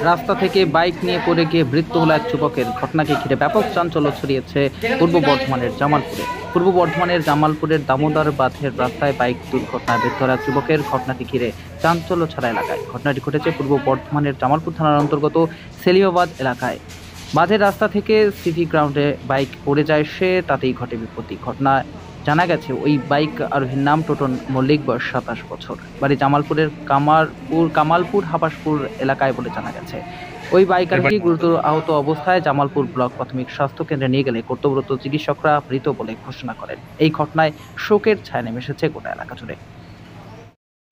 রাস্তা থেকে বাইক নিয়ে পড়ে গিয়ে মৃত্যু হলো এক যুবকের। ঘটনাকে ঘিরে ব্যাপক চাঞ্চল্য ছড়িয়েছে পূর্ব বর্ধমানের জামালপুরে। পূর্ব বর্ধমানের জামালপুরের দামোদর বাঁধের রাস্তায় বাইক দুর্ঘটনায় মৃত্যু হলো এক যুবকের। ঘটনাকে ঘিরে চাঞ্চল্য ছড়া এলাকায়। ঘটনাটি ঘটেছে পূর্ব বর্ধমানের জামালপুর থানার অন্তর্গত সেলিমাবাদ এলাকায়। বাঁধের রাস্তা থেকে সিভি গ্রাউন্ডে বাইক পড়ে যায় সে, তাতেই ঘটে বিপত্তি। ঘটনায় জানা গেছে ওই বাইক আরোহীর নাম টোটন মল্লিক, বয়স 27 বছর, বাড়ি জামালপুরের কামালপুর হাবাসপুর এলাকায় বলে জানা গেছে। ওই বাইক আরোহী গুরুতর আহত অবস্থায় জামালপুর ব্লক প্রাথমিক স্বাস্থ্য কেন্দ্রে নিয়ে গেলে কর্তব্যরত চিকিৎসকরা মৃত বলে ঘোষণা করেন। এই ঘটনায় শোকের ছায়া নেমে এসেছে গোটা এলাকা জুড়ে।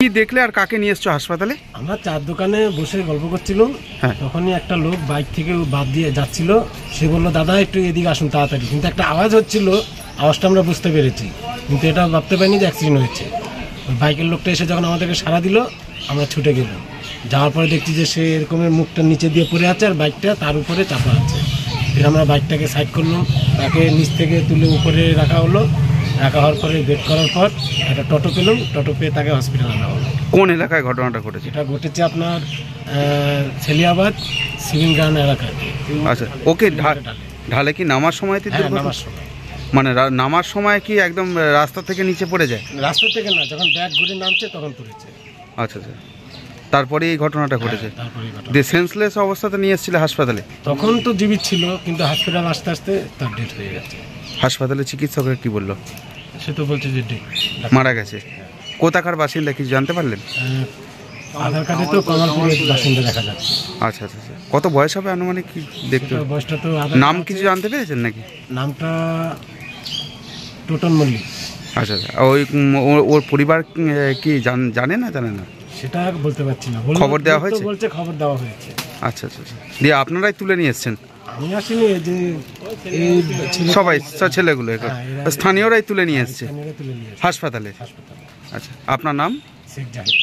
কি দেখলে আর কাকে নিয়ে এসছো হাসপাতালে? আমরা চার দোকানে বসে গল্প করছিলাম, তখনই একটা লোক বাইক থেকে বাদ দিয়ে যাচ্ছিল। সে বললো, দাদা একটু এদিকে আসুন তাড়াতাড়ি। কিন্তু একটা আওয়াজ হচ্ছিল, আওয়াজটা আমরা বুঝতে পেরেছি, কিন্তু এটা ভাবতে পারিনি যে অ্যাক্সিডেন্ট হয়েছে। বাইকের লোকটা এসে যখন আমাদেরকে সাড়া দিল, আমরা ছুটে গেলাম। যাওয়ার পরে দেখছি যে সে এরকমের মুখটা নিচে দিয়ে পড়ে আছে আর বাইকটা তার উপরে চাপা আছে। ফের আমরা বাইকটাকে সাইড করলাম, তাকে নিচ থেকে তুলে উপরে রাখা হলো। রাখা হওয়ার পরে বেড করার পর একটা টোটো পেলাম, টোটো পেয়ে তাকে হসপিটালে আনা হলো। কোন এলাকায় ঘটনাটা ঘটেছে? এটা ঘটেছে আপনার সেলিয়াবাদ সিভিং গ্রাউন্ড এলাকায়। আচ্ছা, ওকে ঢালে কি নামার সময়? নামার সময় মানে নামার সময় কি একদম রাস্তা থেকে নিচে পড়ে যায়? রাস্তা থেকে না, যখন ব্যাগ ঘুরে নামছে তখন পড়েছে। আচ্ছা আচ্ছা, তারপরে এই ঘটনাটা ঘটেছে। যে সেন্সলেস অবস্থাতে নিয়ে এসেছিল হাসপাতালে? তখন তো জীবিত ছিল, কিন্তু হাসপাতাল আস্তে আস্তে তার ডেথ হয়ে গেছে। হাসপাতালে চিকিৎসকরা কি বললো? সে তো বলছে যে মারা গেছে। কোথাকার বাসিন্দা কিছু জানতে পারলেন? আধার কার্ডে তো কামালপুরের বাসিন্দা দেখা যাচ্ছে। আচ্ছা আচ্ছা, কত বয়স হবে আনুমানিক কি দেখতে? বয়সটা তো নাম কিছু জানতে পেরেছেন নাকি? নামটা টোটন মল্লিক। আচ্ছা আচ্ছা, ওই ওর পরিবার কি জানে না সেটা বলতে পারছি না। খবর দেওয়া হয়েছে? বলছে খবর দেওয়া হয়েছে। আচ্ছা আচ্ছা, দিয়ে আপনারাই তুলে নিয়ে এসছেন? আমি আসিনি, যে সবাই ছেলেগুলো স্থানীয়রাই তুলে নিয়ে এসছে হাসপাতালে। আচ্ছা, আপনার নাম? শেখ জাহিদ।